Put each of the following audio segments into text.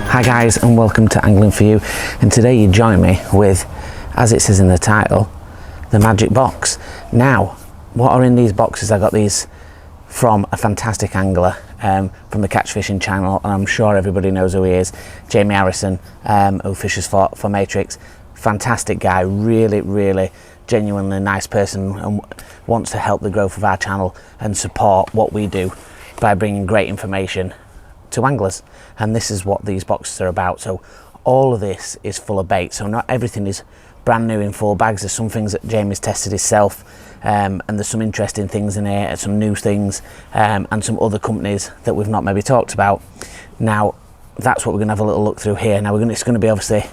Hi guys, and welcome to Angling For You, and today you join me with, as it says in the title, the magic box. Now, what are in these boxes? I got these from a fantastic angler from the Catch Fishing channel, and I'm sure everybody knows who he is, Jamie Harrison, who fishes for Matrix. Fantastic guy, really genuinely nice person, and wants to help the growth of our channel and support what we do by bringing great information to anglers. And this is what these boxes are about. So all of this is full of bait, so not everything is brand new in 4 bags. There's some things that Jamie's tested himself, and there's some interesting things in here, some new things, and some other companies that we've not maybe talked about. Now that's what we're going to have a little look through here. Now it's going to be obviously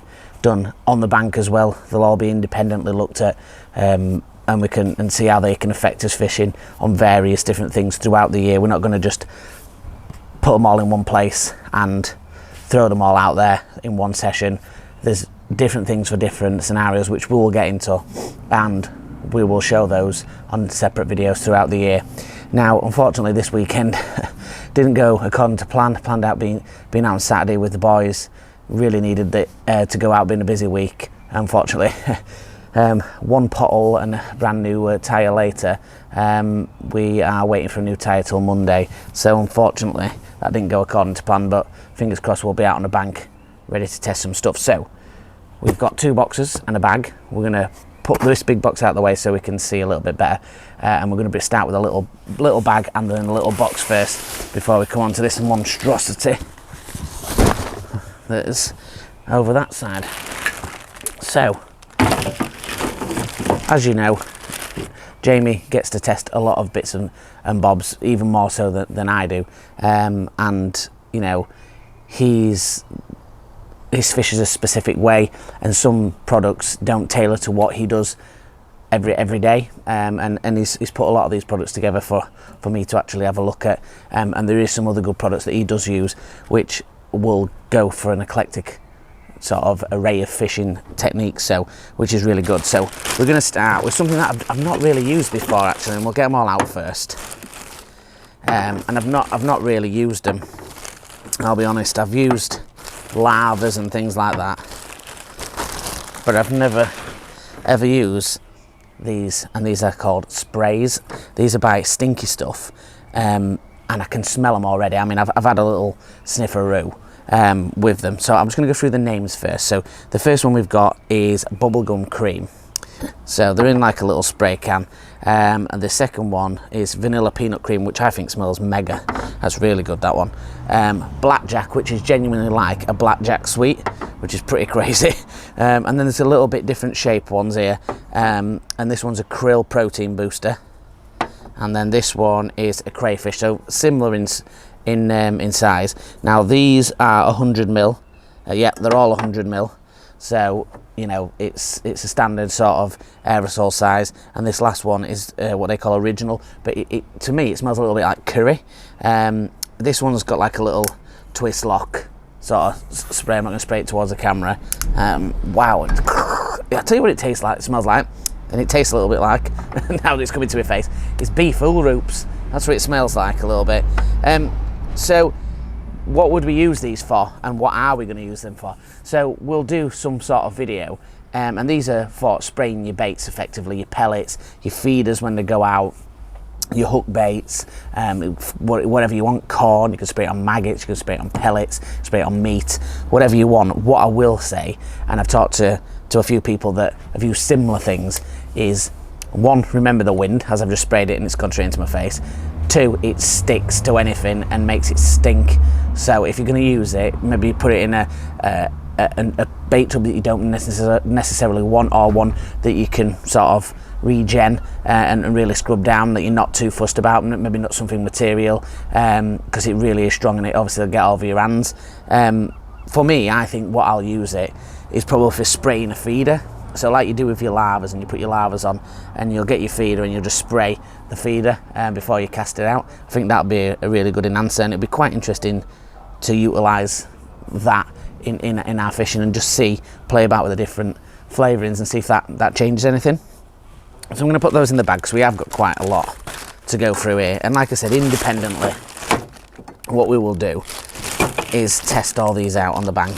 done on the bank as well. They'll all be independently looked at, and we can see how they can affect us fishing on various different things throughout the year. We're not going to just put them all in one place and throw them all out there in one session. There's different things for different scenarios, which we will get into, and we will show those on separate videos throughout the year. Now, unfortunately, this weekend didn't go according to plan. Planned out being out on Saturday with the boys. Really needed to go out, being a busy week. Unfortunately, one pothole and a brand new tyre later. We are waiting for a new tyre till Monday, so unfortunately that didn't go according to plan, but fingers crossed we'll be out on the bank ready to test some stuff. So we've got 2 boxes and a bag. We're going to put this big box out of the way so we can see a little bit better, and we're going to start with a little bag and then a little box first before we come on to this monstrosity that is over that side. So as you know, Jamie gets to test a lot of bits and bobs, even more so than I do, and you know, his fish is a specific way, and some products don't tailor to what he does every day, and he's put a lot of these products together for me to actually have a look at, and there is some other good products that he does use, which will go for an eclectic sort of array of fishing techniques, so which is really good. So we're going to start with something that I've not really used before actually, and we'll get them all out first. And I've not really used them, I'll be honest. I've used lavas and things like that, but I've never ever used these, and these are called sprays. These are by Stinky Stuff, and I can smell them already. I mean, I've had a little snifferoo with them, so I'm just going to go through the names first. So the first one we've got is Bubblegum Cream, so they're in like a little spray can, and the second one is Vanilla Peanut Cream, which I think smells mega. That's really good, that one. Blackjack, which is genuinely like a blackjack sweet, which is pretty crazy. And then there's a little bit different shape ones here, and this one's a krill protein booster, and then this one is a crayfish, so similar in size. Now these are 100ml. Yeah, they're all 100ml. So you know, it's a standard sort of aerosol size, and this last one is what they call original. But to me, it smells a little bit like curry. This one's got like a little twist lock sort of spray. I'm not going to spray it towards the camera. Wow! I'll tell you what it tastes like. It smells like, and it tastes a little bit like. Now that it's coming to my face, it's beef oil roups. That's what it smells like a little bit. So what would we use these for, and what are we going to use them for? So we'll do some sort of video, and these are for spraying your baits effectively, your pellets, your feeders when they go out, your hook baits, whatever you want. Corn, you can spray it on maggots, you can spray it on pellets, spray it on meat, whatever you want. What I will say, and I've talked to a few people that have used similar things, is 1, remember the wind, as I've just sprayed it and it's gone straight into my face. 2, it sticks to anything and makes it stink. So if you're going to use it, maybe put it in a bait tub that you don't necessarily want, or one that you can sort of regen and really scrub down, that you're not too fussed about, maybe not something material, because it really is strong and it obviously will get all over your hands. For me, I think what I'll use it is probably for spraying a feeder. So like you do with your lavas, and you put your lavas on and you'll get your feeder and you'll just spray the feeder before you cast it out. I think that'll be a really good enhancer, and it'll be quite interesting to utilise that in our fishing, and just play about with the different flavourings and see if that changes anything. So I'm going to put those in the bag, because we have got quite a lot to go through here. And like I said, independently, what we will do is test all these out on the bank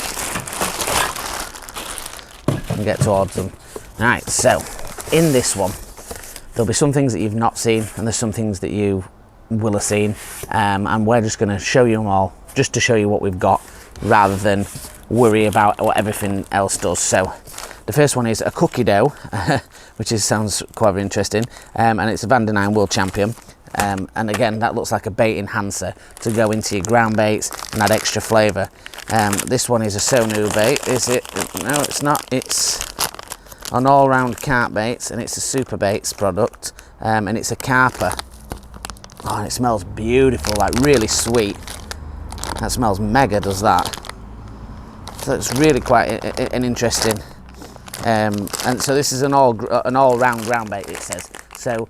and get towards them. Right, so in this one, there'll be some things that you've not seen, and there's some things that you will have seen, and we're just going to show you them all, just to show you what we've got, rather than worry about what everything else does. So the first one is a cookie dough, which sounds quite interesting, and it's a Van der Nine World Champion. And again, that looks like a bait enhancer to go into your ground baits and add extra flavour. This one is a Sonu bait, is it? No, it's not. It's an all-round carp baits, and it's a Super Baits product, and it's a carper. Oh, and it smells beautiful, like really sweet. That smells mega, does that? So it's really quite an interesting. And so this is an all-round ground bait, it says. So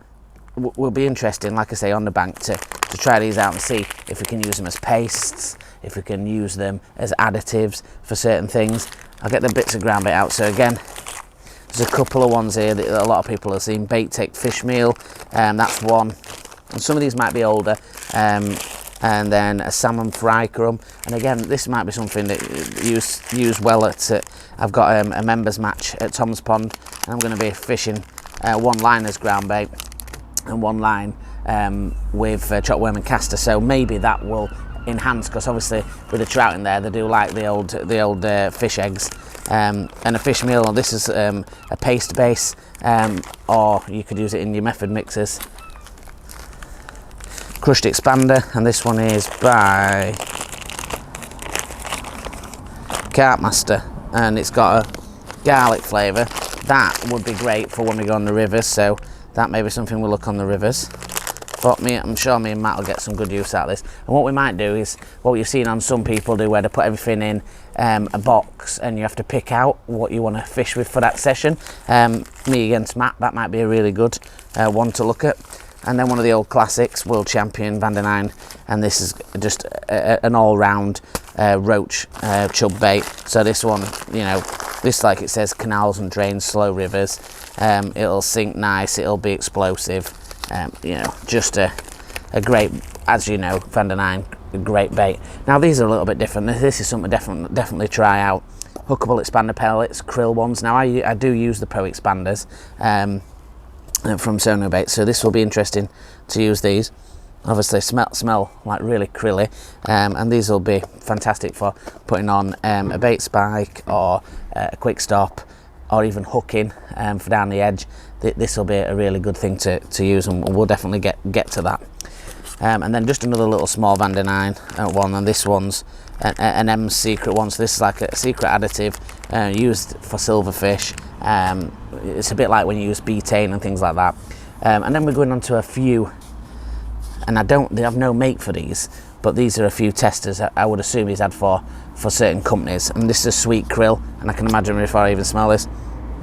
will be interesting, like I say, on the bank to try these out and see if we can use them as pastes, if we can use them as additives for certain things. I'll get the bits of ground bait out. So again, there's a couple of ones here that a lot of people have seen. Bait-Tech fish meal, that's one, and some of these might be older. And then a salmon fry crumb, and again, this might be something that use well at. I've got a members match at Tom's Pond, and I'm going to be fishing one line as ground bait and one line with chopworm and castor. So maybe that will enhance, because obviously with the trout in there, they do like the old fish eggs. And a fish meal. This is a paste base, or you could use it in your method mixers. Crushed expander, and this one is by Carp Master, and it's got a garlic flavour. That would be great for when we go on the rivers, so that may be something we'll look on the rivers. But I'm sure me and Matt will get some good use out of this. And what we might do is what you've seen on some people do, where they put everything in a box and you have to pick out what you want to fish with for that session. Me against Matt, that might be a really good one to look at. And then one of the old classics, World Champion Van der Nine, and this is just an all-round roach chub bait. So this one, you know, this, like it says, canals and drains, slow rivers. It'll sink nice, it'll be explosive. You know, just a great, as you know, Van der Nine, a great bait. Now these are a little bit different. This is something definitely try out. Hookable expander pellets, krill ones. Now I do use the Pro expanders from Sonu Baits, so this will be interesting to use these. Obviously smell like really krilly, and these will be fantastic for putting on a bait spike or a quick stop, or even hooking for down the edge. This will be a really good thing to use, and we'll definitely get to that. And then just another little small Van der Nine one, and this one's an M secret one. So this is like a secret additive used for silverfish. It's a bit like when you use betaine and things like that. And then we're going on to a few, and they have no make for these, but these are a few testers I would assume he's had for certain companies. And this is a sweet krill, and I can imagine before I even smell this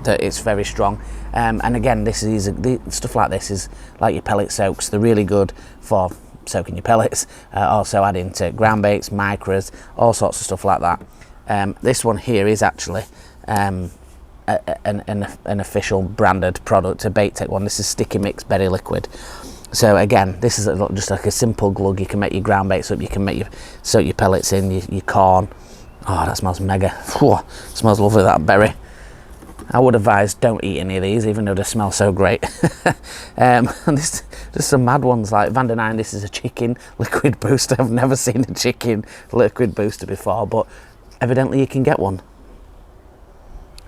that it's very strong. And again, stuff like this is like your pellet soaks. They're really good for soaking your pellets, also adding to ground baits, micros, all sorts of stuff like that. This one here is actually an official branded product, a Bait-Tech one. This is Sticky Mix Berry Liquid. So again, this is just like a simple glug. You can make your ground baits up, you can soak your pellets in, your corn. Oh, that smells mega. Whew, smells lovely, that berry. I would advise don't eat any of these, even though they smell so great. And there's some mad ones like Van der Nine. This is a chicken liquid booster. I've never seen a chicken liquid booster before, but evidently you can get one.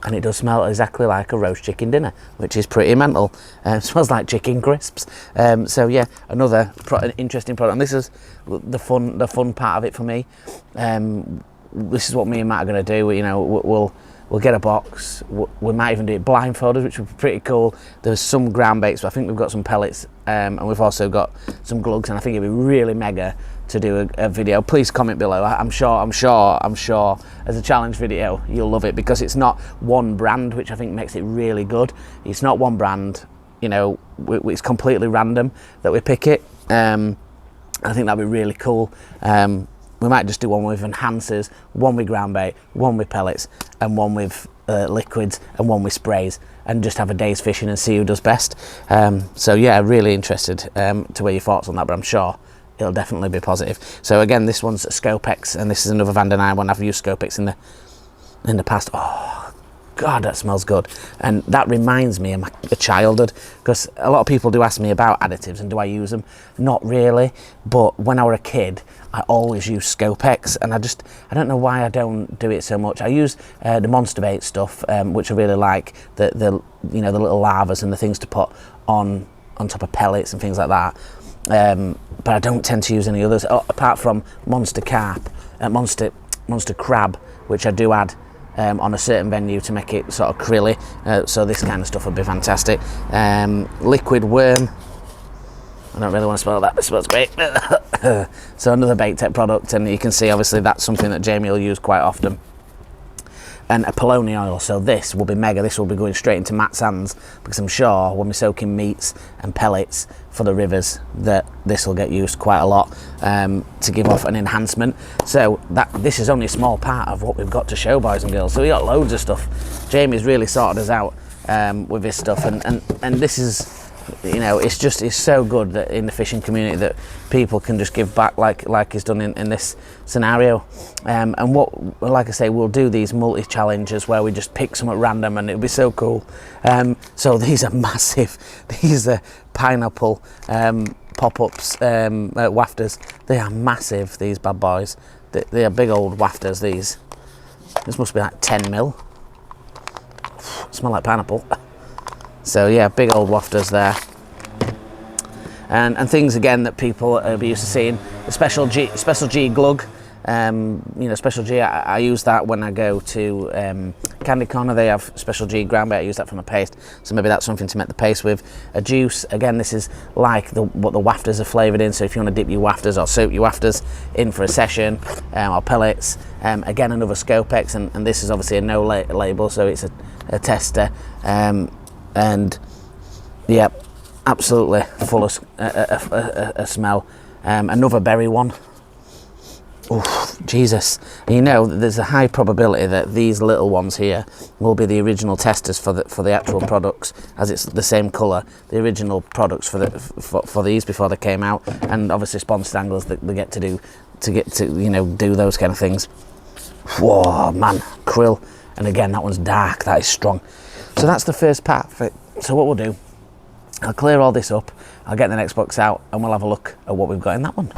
And it does smell exactly like a roast chicken dinner, which is pretty mental. It smells like chicken crisps. So yeah, another interesting product. And this is the fun part of it for me. This is what me and Matt are going to do. You know, we'll get a box. We might even do it blindfolded, which would be pretty cool. There's some ground baits, but I think we've got some pellets, and we've also got some glugs, and I think it'd be really mega to do a video. Please comment below. I'm sure as a challenge video you'll love it, because it's not one brand, which I think makes it really good. It's not one brand, you know, it's completely random that we pick it. I think that'd be really cool. We might just do one with enhancers, one with ground bait, one with pellets, and one with liquids, and one with sprays, and just have a day's fishing and see who does best. So yeah, really interested to hear your thoughts on that, but I'm sure it'll definitely be positive. So again, this one's a Scopex, and this is another Van den Eyre one. I've used Scopex in the past. Oh God, that smells good. And that reminds me of my childhood, because a lot of people do ask me about additives and do I use them. Not really, but when I was a kid, I always used Scopex, and I don't know why I don't do it so much. I use the Monster Bait stuff, which I really like, the you know, the little lavas and the things to put on top of pellets and things like that. But I don't tend to use any others, apart from Monster Carp, Monster Crab, which I do add on a certain venue to make it sort of krilly. So this kind of stuff would be fantastic. Liquid Worm. I don't really want to smell that, but it smells great. So another Bait-Tech product, and you can see obviously that's something that Jamie will use quite often. And a polony oil, so this will be mega. This will be going straight into Matt's hands, because I'm sure when we're soaking meats and pellets for the rivers that this will get used quite a lot to give off an enhancement. So this is only a small part of what we've got to show, boys and girls. So we got loads of stuff. Jamie's really sorted us out with this stuff, and this is, you know, it's so good that in the fishing community that people can just give back like he's done in this scenario. And what, like I say, we'll do these multi challenges where we just pick some at random, and it'll be so cool. So these are massive. These are pineapple pop-ups wafters. They are massive, these bad boys. They are big old wafters, these. This must be like 10 mil. Smell like pineapple. So yeah, big old wafters there, and things again that people will be used to seeing. The Special G glug, you know, Special G. I use that when I go to Candy Corner. They have Special G ground bait. I use that for my paste, so maybe that's something to make the paste with. A juice, again, this is like what the wafters are flavoured in. So if you want to dip your wafters or soak your wafters in for a session, or pellets, again another Scopex, and this is obviously a no label, so it's a tester. And yeah, absolutely full of a smell. Another berry one. Oh Jesus! And you know, there's a high probability that these little ones here will be the original testers for the actual products, as it's the same colour. The original products for these before they came out, and obviously sponsored anglers that they get to you know, do those kind of things. Whoa, man, krill! And again, that one's dark. That is strong. So that's the first part of it. So what we'll do, I'll clear all this up, I'll get the next box out, and we'll have a look at what we've got in that one.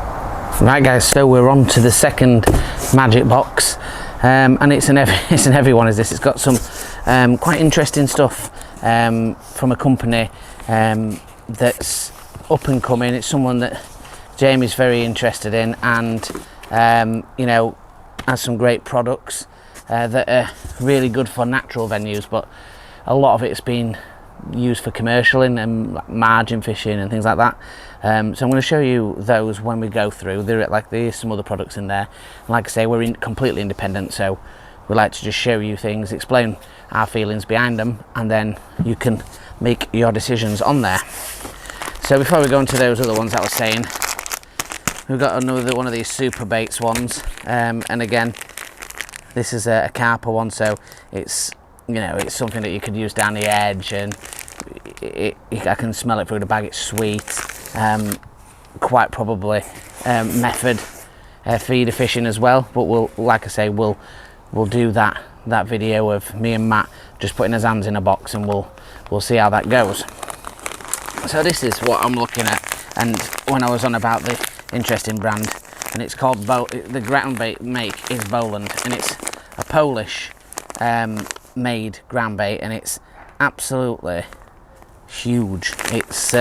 Right guys, so we're on to the second magic box, and it's an heavy one, is this. It's got some quite interesting stuff from a company that's up and coming. It's someone that Jamie's very interested in, and you know, has some great products that are really good for natural venues, but a lot of it's been used for commercialing and margin fishing and things like that. So I'm going to show you those when we go through. There's some other products in there. And like I say, we're completely independent, so we like to just show you things, explain our feelings behind them, and then you can make your decisions on there. So before we go into those other ones that I was saying, we've got another one of these Super Baits ones, and again, this is a Carper one, so it's, you know, it's something that you could use down the edge, and I can smell it through the bag. It's sweet, quite probably method feeder fishing as well. But we'll, like I say, we'll do that video of me and Matt just putting his hands in a box, and we'll see how that goes. So this is what I'm looking at, and when I was on about the interesting brand, and it's called the ground bait make is Boland, and it's a Polish made ground bait, and it's absolutely huge. It's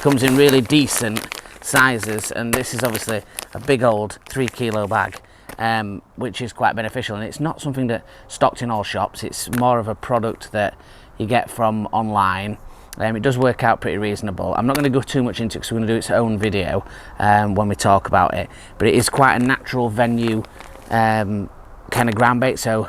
comes in really decent sizes, and this is obviously a big old 3 kilo bag, which is quite beneficial, and it's not something that stocked in all shops. It's more of a product that you get from online. It does work out pretty reasonable. I'm not going to go too much into it because we're going to do its own video when we talk about it, but it is quite a natural venue kind of ground bait. So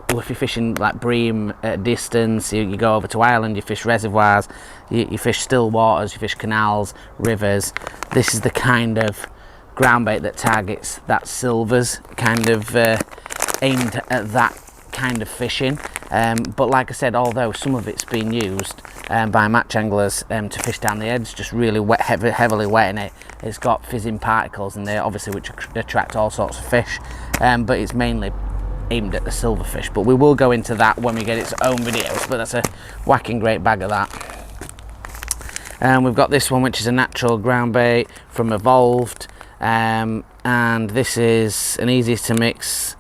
if you're fishing like bream at distance, you go over to Ireland, you fish reservoirs, you fish still waters, you fish canals, rivers, this is the kind of ground bait that targets that silvers, kind of aimed at that kind of fishing. But like I said, although some of it's been used by match anglers to fish down the edge, just really wet, heavily wetting it. It's got fizzing particles in there, obviously, which attract all sorts of fish, but it's mainly aimed at the silverfish. But we will go into that when we get its own videos, but that's a whacking great bag of that. And we've got this one, which is a natural ground bait from Evolved, and this is an easy to mix.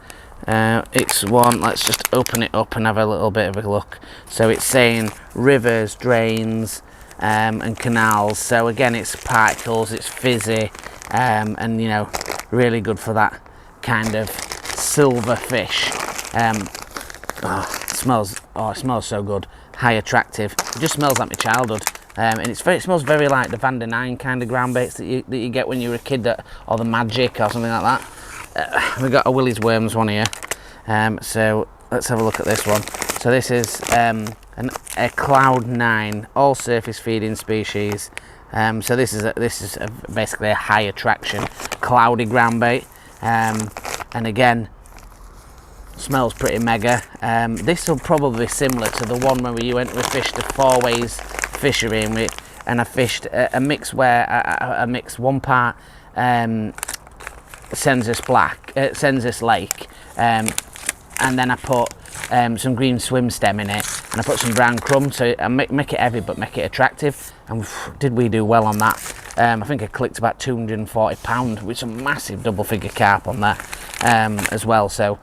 It's one, let's just open it up and have a little bit of a look. So it's saying rivers, drains, and canals. So again, it's particles, it's fizzy, and you know, really good for that kind of silver fish. It smells so good, high attractive. It just smells like my childhood. And it smells very like the Van der Nine kind of ground baits that you get when you were a kid, or the Magic or something like that. We've got a Willie's Worms one here. So let's have a look at this one. So this is a Cloud 9 all surface feeding species. So this is basically a high attraction cloudy ground bait, and again, smells pretty mega. This will probably be similar to the one where we fished the Four Ways fishery, and I fished a mix where I mixed 1 part Sensus Lake, and then I put some green swim stem in it, and I put some brown crumb, so I make it heavy but make it attractive. And did we do well on that? I think I clicked about 240 pound, which is a massive double figure carp on there, as well. So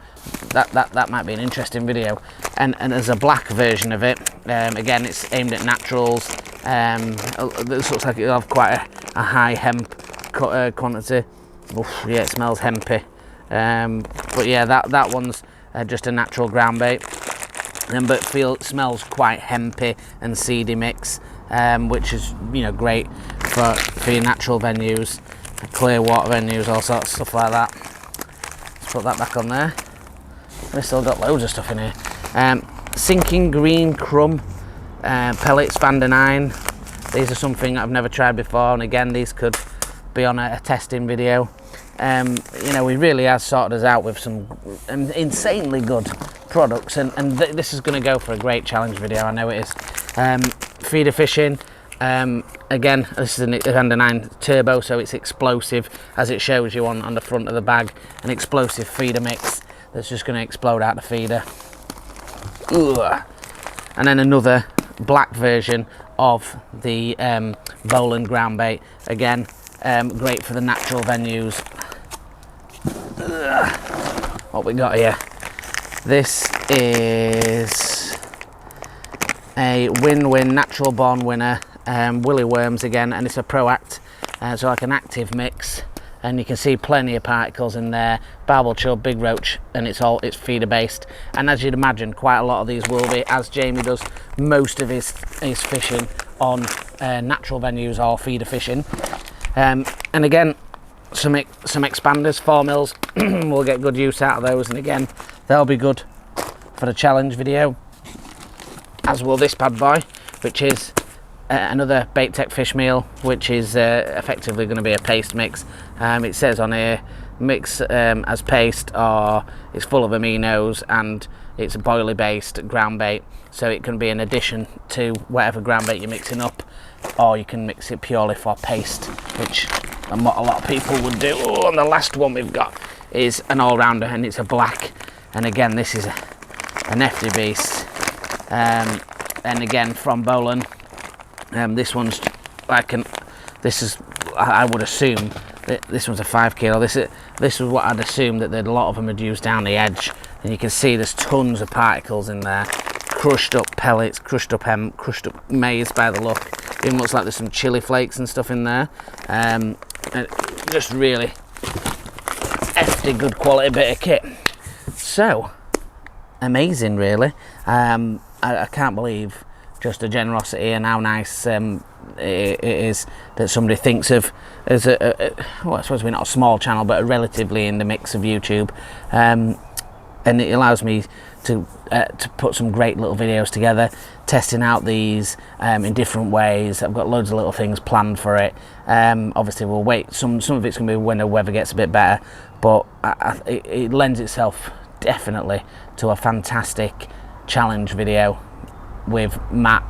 that might be an interesting video. And there's a black version of it. Again, it's aimed at naturals. This looks like it'll have quite a high hemp quantity. Oof, yeah, it smells hempy. But yeah, that one's just a natural ground bait. But smells quite hempy and seedy mix, which is, you know, great for your natural venues, clear water venues, all sorts of stuff like that. Let's put that back on there. We've still got loads of stuff in here. Sinking green crumb pellets, Van der Nine. These are something I've never tried before, and again, these could be on a testing video. You know, we really have sorted us out with some insanely good products, and this is going to go for a great challenge video, I know it is. Feeder fishing. Again, this is a Van der Nine Turbo, so it's explosive, as it shows you on the front of the bag. An explosive feeder mix that's just going to explode out the feeder. Ugh. And then another black version of the Boland ground bait. Again, great for the natural venues. Ugh. What we got here? This is a win-win natural born winner. Willie Worms again, and it's a Proact, so like an active mix, and you can see plenty of particles in there. Barbel chub, big roach, and it's feeder based. And as you'd imagine, quite a lot of these will be, as Jamie does most of his fishing on natural venues or feeder fishing. And again, some expanders, 4 mils. We'll get good use out of those, and again, they'll be good for the challenge video, as will this bad boy, which is another Bait-Tech fish meal, which is effectively going to be a paste mix. It says on here, mix as paste, or it's full of aminos, and it's a boilie based ground bait, so it can be an addition to whatever ground bait you're mixing up, or you can mix it purely for paste, which and what a lot of people would do. Oh, and the last one we've got is an all-rounder, and it's a black, and again, this is a nifty beast, and again from Boland. This one's like I would assume that this one's a 5 kilo. This is what I'd assume, that a lot of them had used down the edge, and you can see there's tons of particles in there, crushed up pellets, crushed up hemp, crushed up maize by the look. Even looks like there's some chili flakes and stuff in there. And just really hefty, good quality bit of kit. So amazing, really. I can't believe just the generosity and how nice it is that somebody thinks of as well, I suppose we're not a small channel, but a relatively in the mix of YouTube, and it allows me to put some great little videos together, testing out these in different ways. I've got loads of little things planned for it. Obviously we'll wait, some of it's going to be when the weather gets a bit better, but it lends itself definitely to a fantastic challenge video with Matt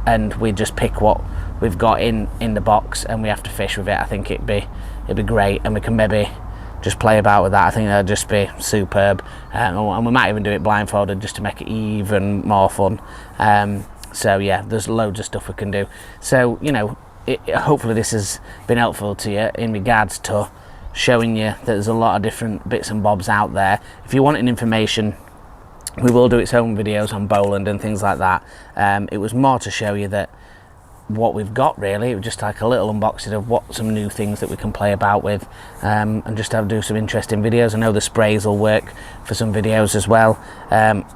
and we just pick what we've got in the box and we have to fish with it. I think it'd be great, and we can maybe just play about with that. I think that'd just be superb, and we might even do it blindfolded just to make it even more fun. So yeah, there's loads of stuff we can do. So, you know, hopefully this has been helpful to you in regards to showing you that there's a lot of different bits and bobs out there. If you want information, we will do its own videos on Bowland and things like that. It was more to show you that what we've got, really. It was just like a little unboxing of what some new things that we can play about with, and just do some interesting videos. I know the sprays will work for some videos as well.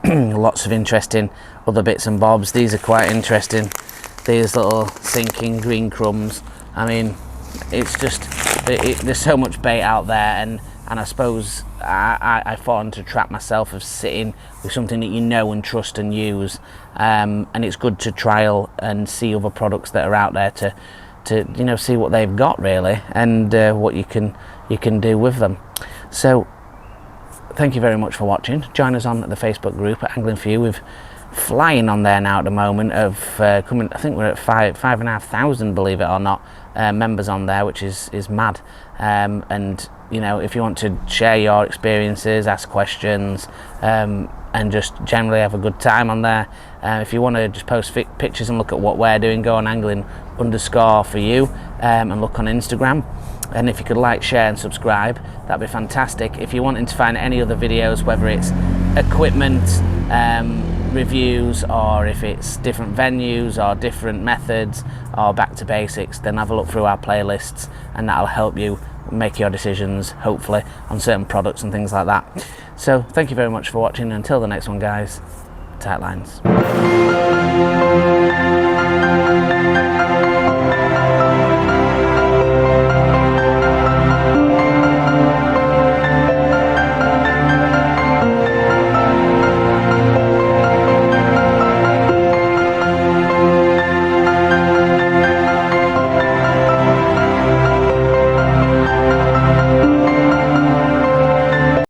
Lots of interesting other bits and bobs. These are quite interesting, these little sinking green crumbs. I mean, it's just there's so much bait out there, and I suppose I fall into a trap myself of sitting with something that you know and trust and use, and it's good to trial and see other products that are out there to you know, see what they've got, really, and what you can do with them. So thank you very much for watching. Join us on the Facebook group at Angling For You. We've flying on there now at the moment of coming, I think we're at 5,500, believe it or not, members on there, which is mad. And you know, if you want to share your experiences, ask questions, and just generally have a good time on there, if you want to just post pictures and look at what we're doing, go on angling_for_you, and look on Instagram. And if you could like, share and subscribe, that'd be fantastic. If you're wanting to find any other videos, whether it's equipment reviews, or if it's different venues or different methods or back to basics, then have a look through our playlists, and that'll help you make your decisions, hopefully, on certain products and things like that. So thank you very much for watching. Until the next one, guys, tight lines.